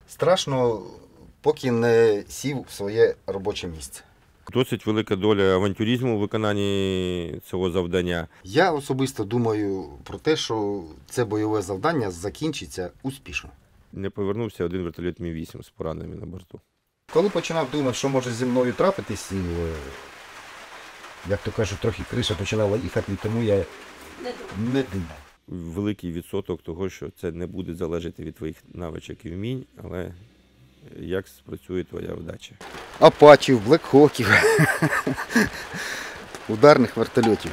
Страшно, поки не сів в своє робоче місце. Досить велика доля авантюризму у виконанні цього завдання. Я особисто думаю про те, що це бойове завдання закінчиться успішно. Не повернувся один вертольот Мі-8 з пораненими на борту. Коли починав думати, що може зі мною трапитись, як то кажуть, трохи криша починала їхати, тому я не думав. Великий відсоток того, що це не буде залежати від твоїх навичок і вмінь, але як спрацює твоя вдача. Апачів, блекхоків, ударних вертольотів.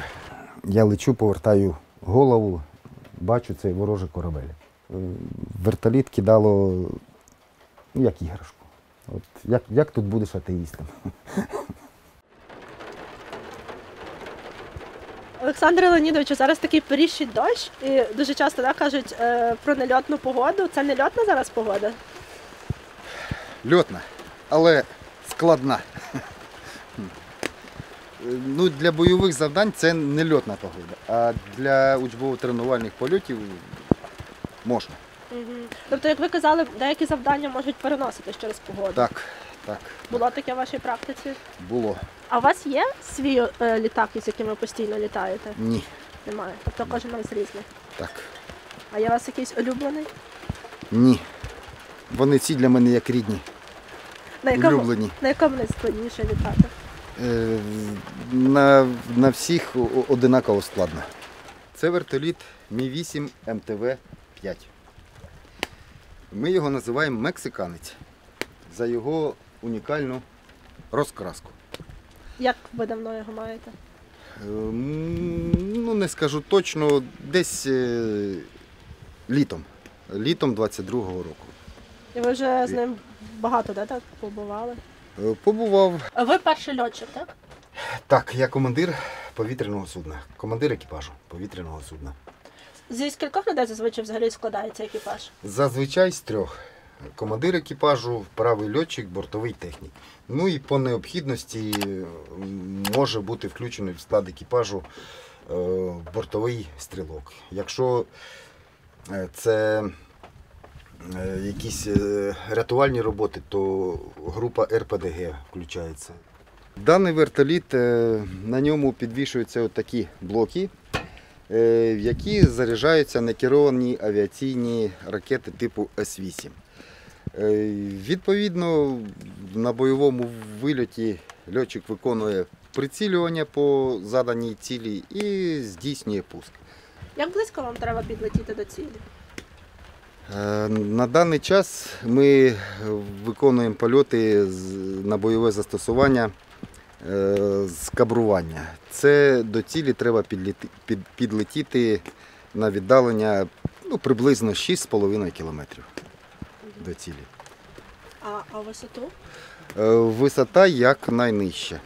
Я лечу, повертаю голову, бачу цей ворожий корабель. Вертоліт кидало, як іграшку. От, як тут будеш атеїстом? Олександре Леонідовичу, зараз такий періщий дощ, і дуже часто кажуть про нельотну погоду. Це нельотна зараз погода? Льотна, але складна. Ну, для бойових завдань це не льотна погода, а для учбово-тренувальних польотів можна. Угу. Тобто, як ви казали, деякі завдання можуть переноситись через погоду. Так, так. Було таке в вашій практиці? Було. А у вас є свій літак, із яким ви постійно літаєте? Ні. Немає. Тобто кожен раз різний. Так. А є у вас якийсь улюблений? Ні. Вони всі для мене як рідні. Улюблені. На якому найскладніше літати? На всіх одинаково складно. Це вертоліт Мі-8 МТВ-5. Ми його називаємо «Мексиканець» за його унікальну розкраску. Як ви давно його маєте? Ну, не скажу точно, десь літом 22-го року. І ви вже з ним багато так побували? Побував. А ви перший льотчик, так? Так, я командир повітряного судна, командир екіпажу повітряного судна. Зі скількох людей зазвичай взагалі складається екіпаж? Зазвичай з 3. Командир екіпажу, правий льотчик, бортовий технік. Ну і по необхідності може бути включений в склад екіпажу бортовий стрілок. Якщо це якісь рятувальні роботи, то група РПДГ включається. Даний вертоліт, на ньому підвішуються такі блоки, в які заряджаються некеровані авіаційні ракети типу С-8. Відповідно, на бойовому вильоті льотчик виконує прицілювання по заданій цілі і здійснює пуск. Як близько вам треба підлетіти до цілі? На даний час ми виконуємо польоти на бойове застосування з кабрування. Це до цілі треба підлетіти на віддалення приблизно 6,5 кілометрів до цілі. А висоту? Висота як найнижча.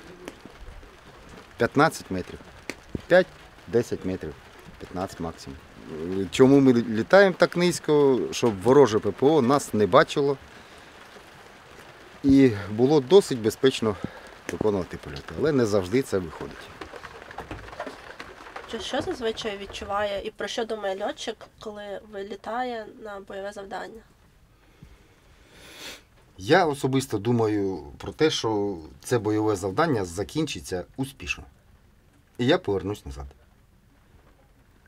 15 метрів. 5-10 метрів. 15 максимум. Чому ми літаємо так низько, щоб вороже ППО нас не бачило і було досить безпечно виконувати польоти, але не завжди це виходить. Що зазвичай відчуває і про що думає льотчик, коли вилітає на бойове завдання? Я особисто думаю про те, що це бойове завдання закінчиться успішно. І я повернусь назад.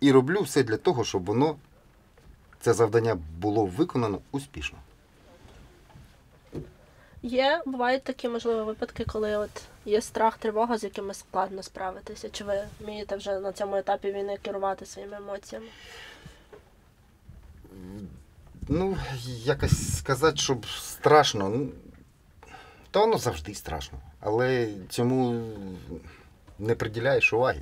І роблю все для того, щоб це завдання було виконано успішно. Бувають такі, можливо, випадки, коли є страх, тривога, з якими складно справитися? Чи ви вмієте вже на цьому етапі війни керувати своїми емоціями? Ну, якось сказати, щоб страшно, то воно завжди страшно. Але цьому не приділяєш уваги.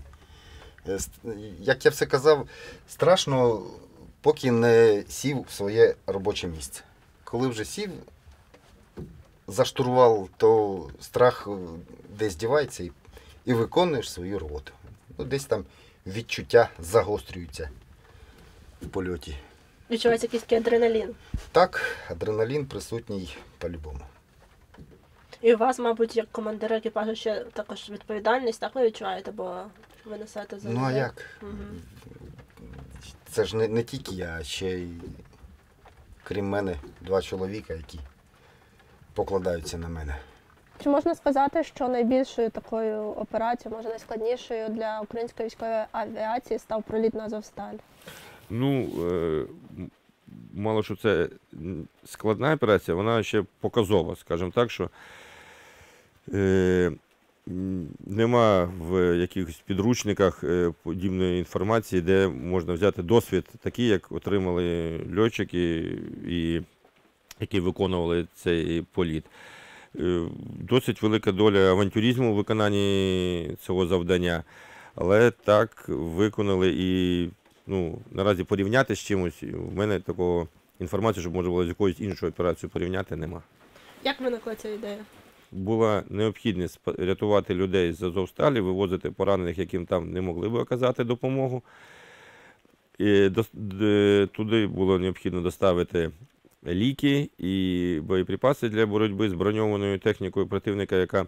Як я все казав, страшно, поки не сів в своє робоче місце. Коли вже сів за штурвал, то страх десь дівається і виконуєш свою роботу. Десь там відчуття загострюються в польоті. Відчувається якийсь такий адреналін? Так, адреналін присутній по-любому. І у вас, мабуть, як командира екіпажу ще також відповідальність, так ви відчуваєте, бо ви несете за людей? Ну а як? Угу. Це ж не тільки я, а ще й крім мене, 2 чоловіка, які покладаються на мене. Чи можна сказати, що найбільшою такою операцією, може найскладнішою для української військової авіації став проліт на Азовсталь? Ну, мало що це складна операція, вона ще показова, скажімо так, що нема в якихось підручниках подібної інформації, де можна взяти досвід такий, як отримали льотчики, які виконували цей політ. Досить велика доля авантюризму у виконанні цього завдання, але так виконали і наразі порівняти з чимось, у мене такого інформації, щоб можна було з якоюсь іншою операцією порівняти, нема. Як виникла ця ідея? Була необхідність рятувати людей з Азовсталі, вивозити поранених, яким там не могли б оказати допомогу. І туди було необхідно доставити ліки і боєприпаси для боротьби з броньованою технікою противника, яка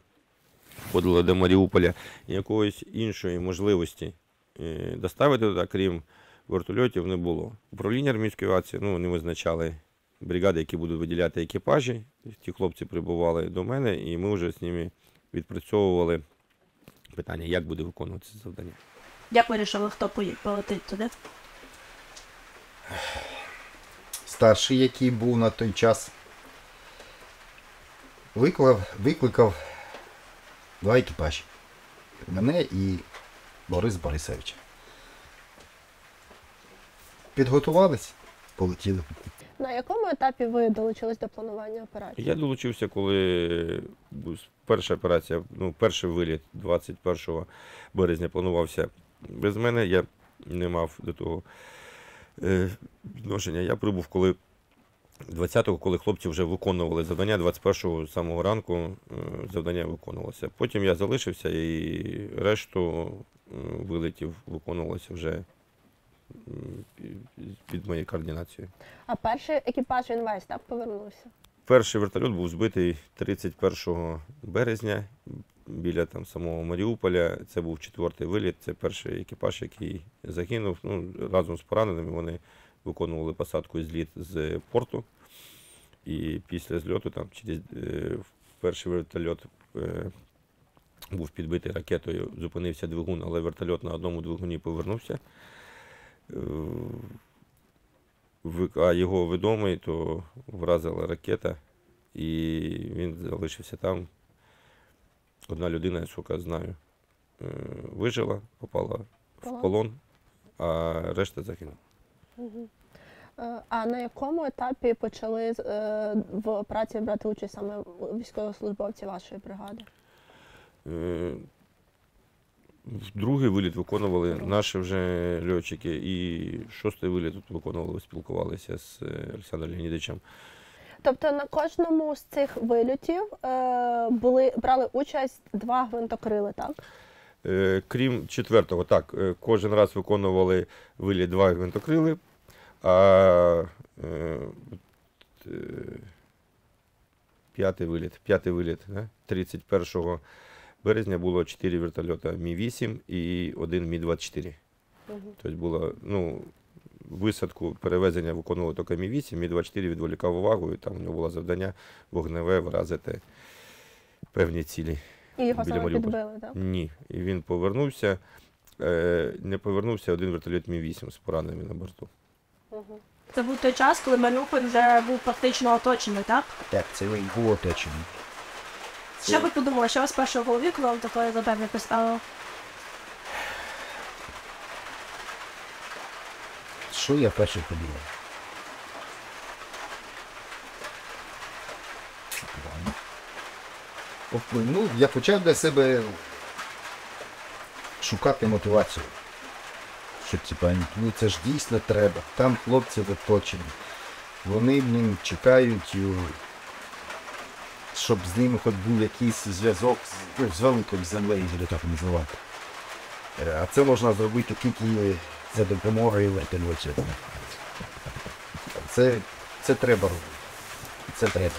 входила до Маріуполя. І якоїсь іншої можливості доставити туди, крім вертольотів, не було. Управління армійської авіації не визначали бригади, які будуть виділяти екіпажі. Ті хлопці прибували до мене, і ми вже з ними відпрацьовували питання, як буде виконуватися завдання. Як вирішили, хто полетить туди? Старший, який був на той час, викликав 2 екіпажі. Мене і Борис Борисовича. Підготувались, полетіли. На якому етапі ви долучились до планування операції? Я долучився, коли перша операція, перший виліт 21 березня планувався без мене. Я не мав до того відношення. Я прибув, коли 20-го, коли хлопці вже виконували завдання, 21-го з самого ранку завдання виконувалося. Потім я залишився і решту вилетів виконувалося вже під моєю координацією. А перший екіпаж, він весь, так, повернувся? Перший вертольот був збитий 31 березня біля самого Маріуполя. Це був 4-й виліт, це перший екіпаж, який загинув. Разом з пораненими вони виконували посадку і зліт з порту. І після зльоту перший вертольот був підбитий ракетою, зупинився двигун, але вертольот на одному двигуні повернувся. А його відомий, то вразила ракета, і він залишився там. Одна людина, я знаю, вижила, попала в полон, а решта загинула. А на якому етапі почали в операції брати участь саме військовослужбовці вашої бригади? Другий виліт виконували наші вже льотчики, і 6-й виліт тут виконували, спілкувалися з Олександром Леонідовичем. Тобто на кожному з цих вильотів брали участь 2 гвинтокрили, так? Крім 4-го, так. Кожен раз виконували виліт 2 гвинтокрили, а 5-й виліт, 31 березня було 4 вертольота Мі-8 і 1 Мі-24. Тобто було, висадку, перевезення виконували тільки Мі-8, Мі-24 відволікав увагу, і там у нього було завдання вогневе вразити певні цілі. І його біля саме Маріуполя. підбили, так? Ні, і він повернувся, не повернувся один вертольот Мі-8 з пораненими на борту. Це був той час, коли Маріуполь вже був практично оточений, так? Так, це він був оточений. Що ви подумали, що у вас перше в голові, коли вам таке завдання поставило? Що я перше подумав? Я почав для себе шукати мотивацію. Щоб це ж дійсно треба. Там хлопці оточені. Вони чекають, щоб з ними хоч був якийсь зв'язок з великою землею, так називати. А це можна зробити тільки за допомогою вертольотів. Це треба робити. Це треба.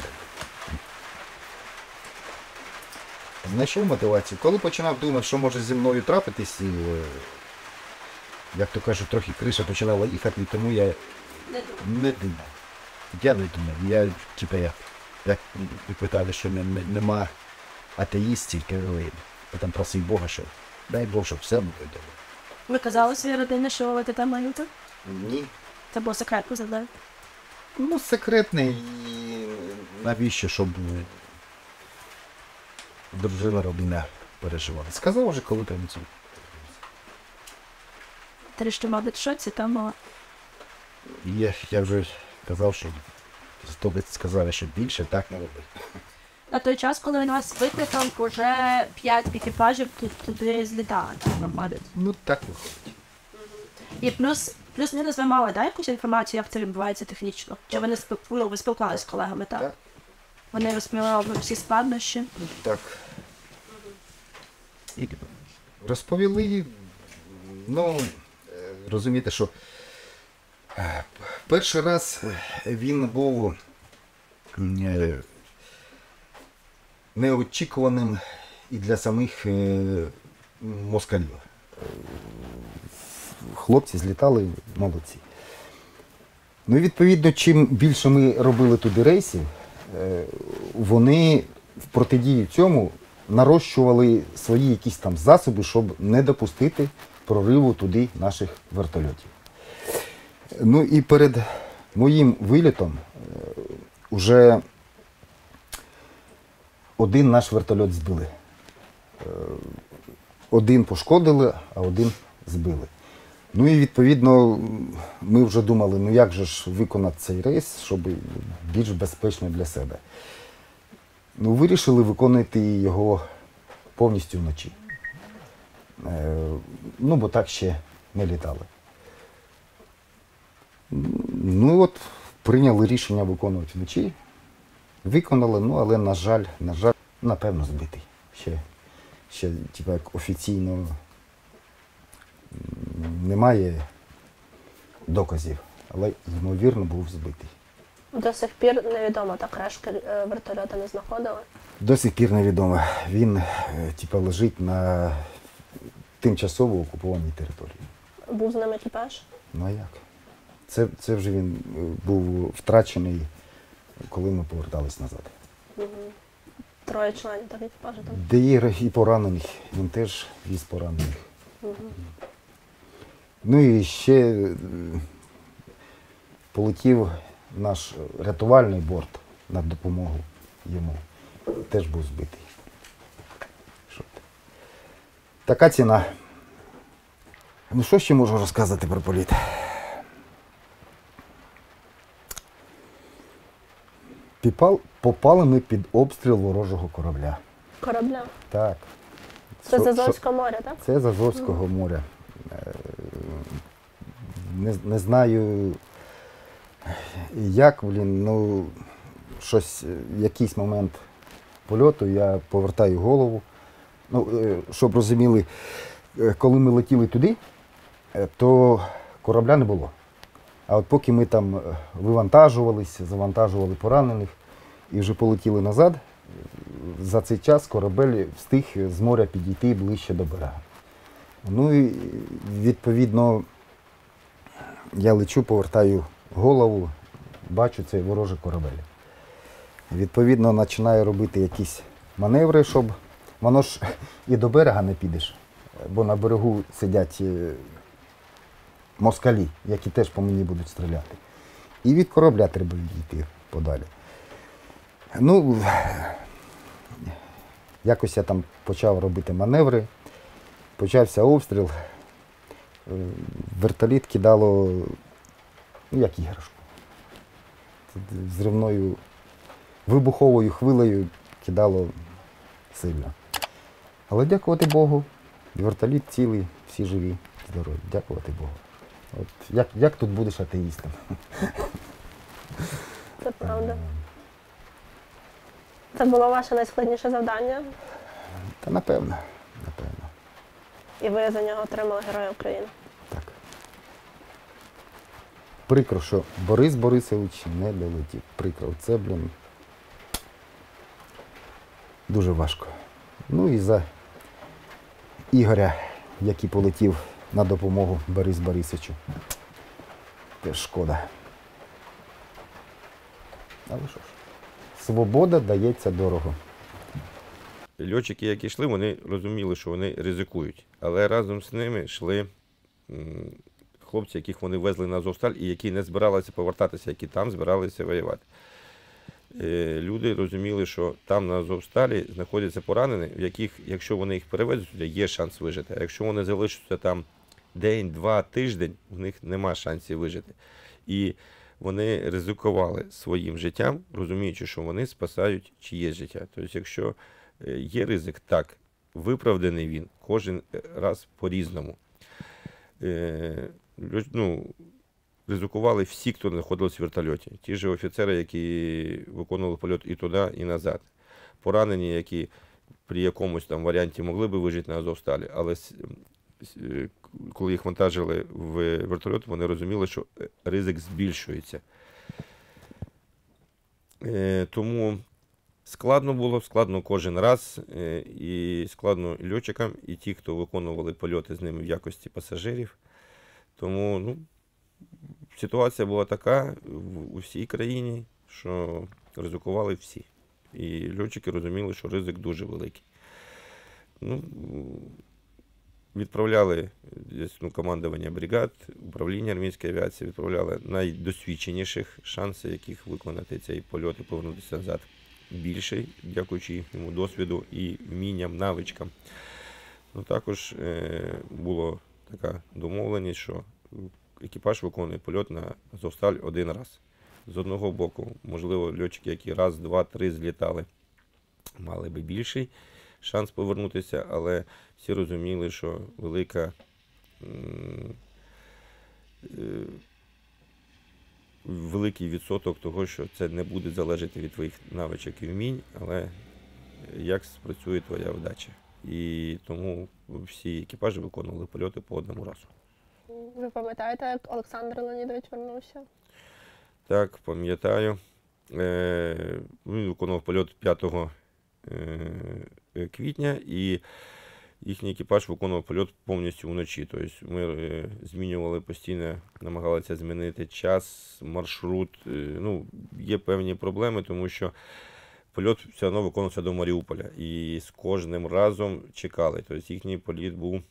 Знайшов мотивацію. Коли починав думати, що може зі мною трапитись, як то кажуть, трохи криша починала їхати, тому я не думав. ділають мене. Я, як ви питали, що нема атеїстів, там просив Бога, що дай Бог, щоб все було добре. Ви казали своїй родині, що ви там маєте? Ні. Це було секретно завдання. Ну, секретний і Навіщо, щоб дружина, родина переживала? сказав вже, коли там це. Ти що, мабуть, в шоці, там мала. Я вже казав, що тобі сказали, що більше так не робити. На той час, коли він вас викликав, вже 5 екіпажів туди злітали, проходить. Ну, так виходить. І плюс-мінус ви мали, да, якусь інформацію, як це відбувається технічно? Чи ви не ви спілкувалися з колегами, так? Так. Вони розповіли вам всі складнощі? Так. І Розповіли, ну, розумієте, що перший раз він був неочікуваним і для самих москалів. Хлопці злітали молодці. Ну і відповідно, чим більше ми робили туди рейсів, вони в протидію цьому нарощували свої якісь там засоби, щоб не допустити прориву туди наших вертольотів. Ну і перед моїм вилітом вже один наш вертольот збили. Один пошкодили, а один збили. Ну і відповідно ми вже думали, ну як же ж виконати цей рейс, щоб більш безпечно для себе. Ну, вирішили виконувати його повністю вночі. Ну, бо так ще не літали. Ну от, прийняли рішення виконувати вночі. Виконали, ну, але, на жаль, напевно, збитий. Ще типу, як офіційно немає доказів, але, ймовірно, був збитий. До сих пір невідомо, так решки вертольота не знаходили. До сих пір невідомо. Він типу, лежить на тимчасово окупованій території. Був з ним екіпаж? Ну а як? Це вже він був втрачений, коли ми повертались назад. Угу. 3 членів так екіпажу там? Де є і поранених, він теж віз поранених. Угу. Ну і ще полетів наш рятувальний борт на допомогу йому. Теж був збитий. Що ти? Така ціна. Ну що ще можу розказати про політ? Попали ми під обстріл ворожого корабля. Корабля? Так. Це з Азовського моря, так? Це з Азовського моря. Не знаю, як, ну, щось, якийсь момент польоту, я повертаю голову. Ну, щоб розуміли, коли ми летіли туди, то корабля не було. А от поки ми там вивантажувалися, завантажували поранених і вже полетіли назад, за цей час корабель встиг з моря підійти ближче до берега. Ну і відповідно я лечу, повертаю голову, бачу цей ворожий корабель. Відповідно починаю робити якісь маневри, щоб воно ж і до берега не підеш, бо на берегу сидять москалі, які теж по мені будуть стріляти. І від корабля треба відійти подалі. Ну, якось я там почав робити маневри, почався обстріл, вертоліт кидало, ну, як іграшку. Зривною, вибуховою хвилею кидало сильно. Але дякувати Богу, вертоліт цілий, всі живі, здорові, дякувати Богу. От як тут будеш атеїстом? Це правда. Це було ваше найскладніше завдання? Та напевно. І ви за нього отримали Героя України? Так. Прикро, що Борис Борисович не долетів. Прикро. Це, дуже важко. Ну і за Ігоря, який полетів на допомогу Борису Борисовичу. Теж шкода. Але що ж, свобода дається дорого. Льотчики, які йшли, вони розуміли, що вони ризикують. Але разом з ними йшли хлопці, яких вони везли на Азовсталь і які не збиралися повертатися, які там збиралися воювати. Люди розуміли, що там на Азовсталі знаходяться поранені, в яких, якщо вони їх перевезуть, є шанс вижити. А якщо вони залишаться там день, два, тиждень, в них нема шансів вижити. І вони ризикували своїм життям, розуміючи, що вони спасають чиєсь життя. Тобто, якщо є ризик, так, виправданий він кожен раз по-різному. Ризикували всі, хто знаходився в вертольоті. Ті ж офіцери, які виконували польот і туди, і назад. Поранені, які при якомусь там варіанті могли би вижити на Азовсталі, але коли їх вантажили в вертольот, вони розуміли, що ризик збільшується. Тому складно кожен раз, і складно льотчикам, і ті, хто виконували польоти з ними в якості пасажирів. Тому ситуація була така у всій країні, що ризикували всі. І льотчики розуміли, що ризик дуже великий. Відправляли командування бригад, управління армійської авіації, відправляли найдосвідченіших, шанси яких виконати цей польот і повернутися назад більший, дякуючи їхньому досвіду і вмінням, навичкам. Також була така домовленість, що екіпаж виконує польот на Азовсталь один раз. З одного боку, можливо, льотчики, які раз, два, три злітали, мали би більший шанс повернутися, але всі розуміли, що великий відсоток того, що це не буде залежати від твоїх навичок і вмінь, але як спрацює твоя вдача. І тому всі екіпажі виконували польоти по одному разу. Ви пам'ятаєте, як Олександр Леонідович вернувся? Так, пам'ятаю. Він виконував польот 5 квітня, і їхній екіпаж виконував польот повністю вночі. Тобто ми змінювали постійно, намагалися змінити час, маршрут. Є певні проблеми, тому що польот все одно виконувався до Маріуполя. І з кожним разом чекали. Тобто їхній політ був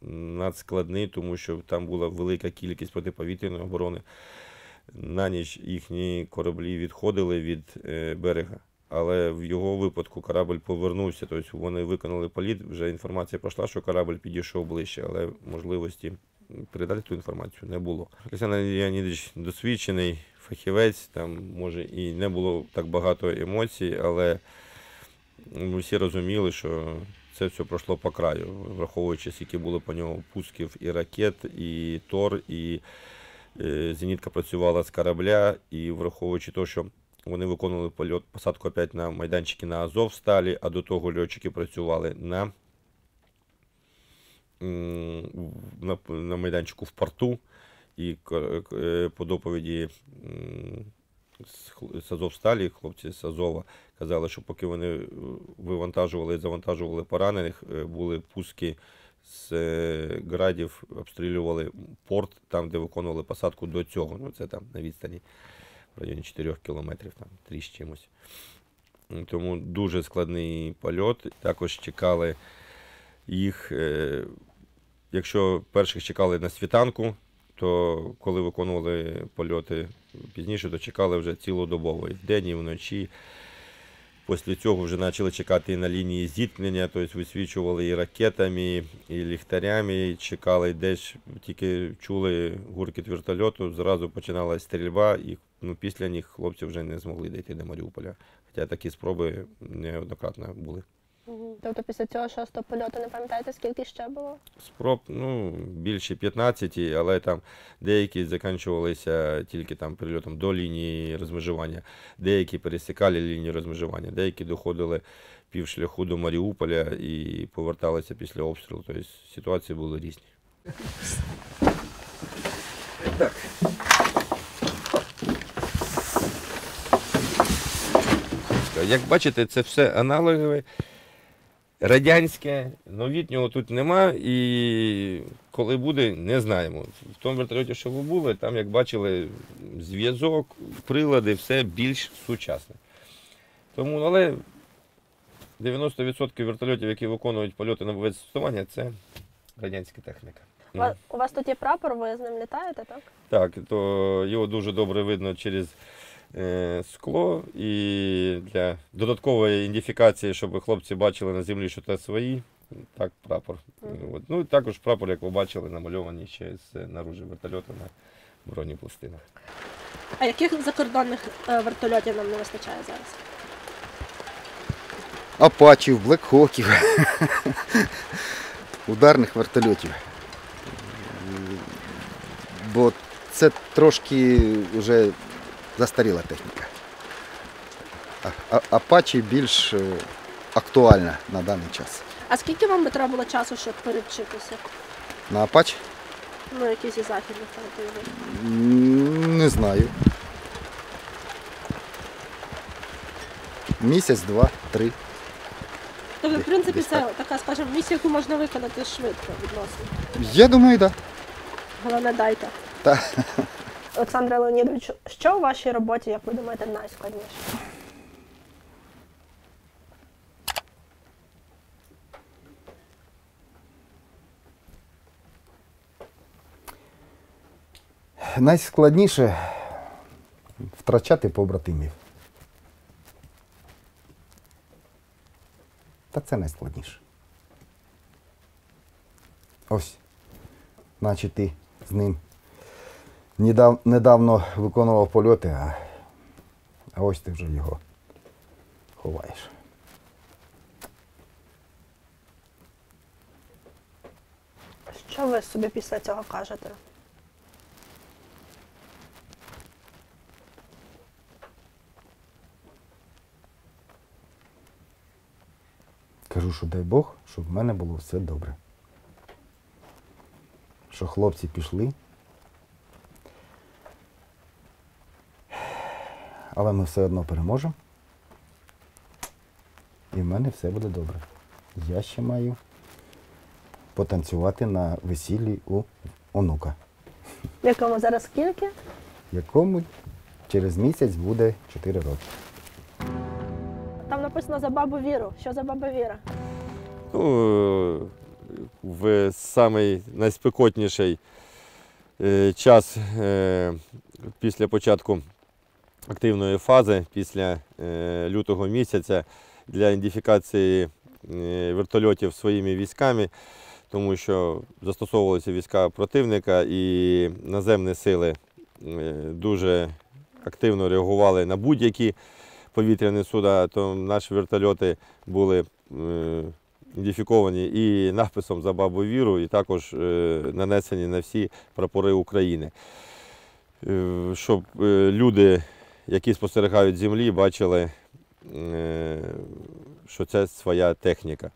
надскладний, тому що там була велика кількість протиповітряної оборони. На ніч їхні кораблі відходили від берега. Але в його випадку корабль повернувся, тобто вони виконали політ, вже інформація пройшла, що корабль підійшов ближче, але можливості передати ту інформацію не було. Олександр Леонідович досвідчений фахівець, там може і не було так багато емоцій, але ми всі розуміли, що це все пройшло по краю, враховуючи, скільки було по нього пусків і ракет, і ТОР, і зенітка працювала з корабля, і враховуючи те, що вони виконували польот, посадку опять на майданчики на Азовсталі, а до того льотчики працювали на майданчику в порту. І по доповіді з Азовсталі, хлопці з Азова, казали, що поки вони вивантажували і завантажували поранених, були пуски з градів, обстрілювали порт, там, де виконували посадку до цього. Це там на відстані в районі 4 кілометрів, там 3 з чимось. Тому дуже складний польот. Також чекали їх, якщо перших чекали на світанку, то коли виконували польоти пізніше, то чекали вже цілодобово, і вдень, і вночі. Після цього вже почали чекати і на лінії зіткнення, тобто висвічували і ракетами, і ліхтарями, і чекали десь, тільки чули гуркіт вертольоту, зразу починалася стрільба, і після них хлопці вже не змогли дійти до Маріуполя. Хоча такі спроби неоднократно були. Тобто після цього 6-го польоту не пам'ятаєте, скільки ще було? Спроб, більше 15, але там деякі закінчувалися тільки там прильотом до лінії розмежування, деякі пересікали лінію розмежування, деякі доходили півшляху до Маріуполя і поверталися після обстрілу. Тобто ситуації були різні. Так. Як бачите, це все аналогове. радянське, новітнього тут нема, і коли буде, не знаємо. В тому вертольоті, що ви були, там, як бачили, зв'язок, прилади, все більш сучасне. Тому, але 90% вертольотів, які виконують польоти на висотування, це радянська техніка. У вас тут є прапор, ви з ним літаєте, так? Так, то його дуже добре видно через скло, і для додаткової ідентифікації, щоб хлопці бачили на землі, що це свої, так, прапор. От. Ну і також прапор, як ви бачили, намальований ще з наружі вертольоту на бронепластинах. А яких закордонних вертольотів нам не вистачає зараз? Апачів, блекхоків, ударних вертольотів. Бо це трошки вже застаріла техніка. Апачі більш актуальна на даний час. А скільки вам би треба було часу, щоб перевчитися? На Апач? Ну, якісь із західних фронтів. Не знаю. Місяць, два, три. Тобто, в принципі, Десь це така, скажімо, місія, яку можна виконати швидко відносно. Я думаю, так. Головне, дайте. Так. Олександре Леонідовичу, що у вашій роботі, як ви думаєте, найскладніше? Найскладніше втрачати побратимів. Та це найскладніше. Ось, наче ти з ним недавно виконував польоти, а ось ти вже його ховаєш. Що ви собі після цього кажете? Кажу, що дай Бог, щоб в мене було все добре. Що хлопці пішли, але ми все одно переможемо. І в мене все буде добре. Я ще маю потанцювати на весіллі у онука, Якому зараз скільки? якому через місяць буде 4 роки. Там написано за бабу Віру. Що за баба Віра? Ну, в самий найспекотніший час після початку активної фази, після лютого місяця, для ідентифікації вертольотів своїми військами, тому що застосовувалися війська противника і наземні сили дуже активно реагували на будь-які повітряні суда, то наші вертольоти були ідентифіковані і надписом за бабу Віру, і також нанесені на всі прапори України. Щоб люди, які спостерігають з землі, бачили, що це своя техніка.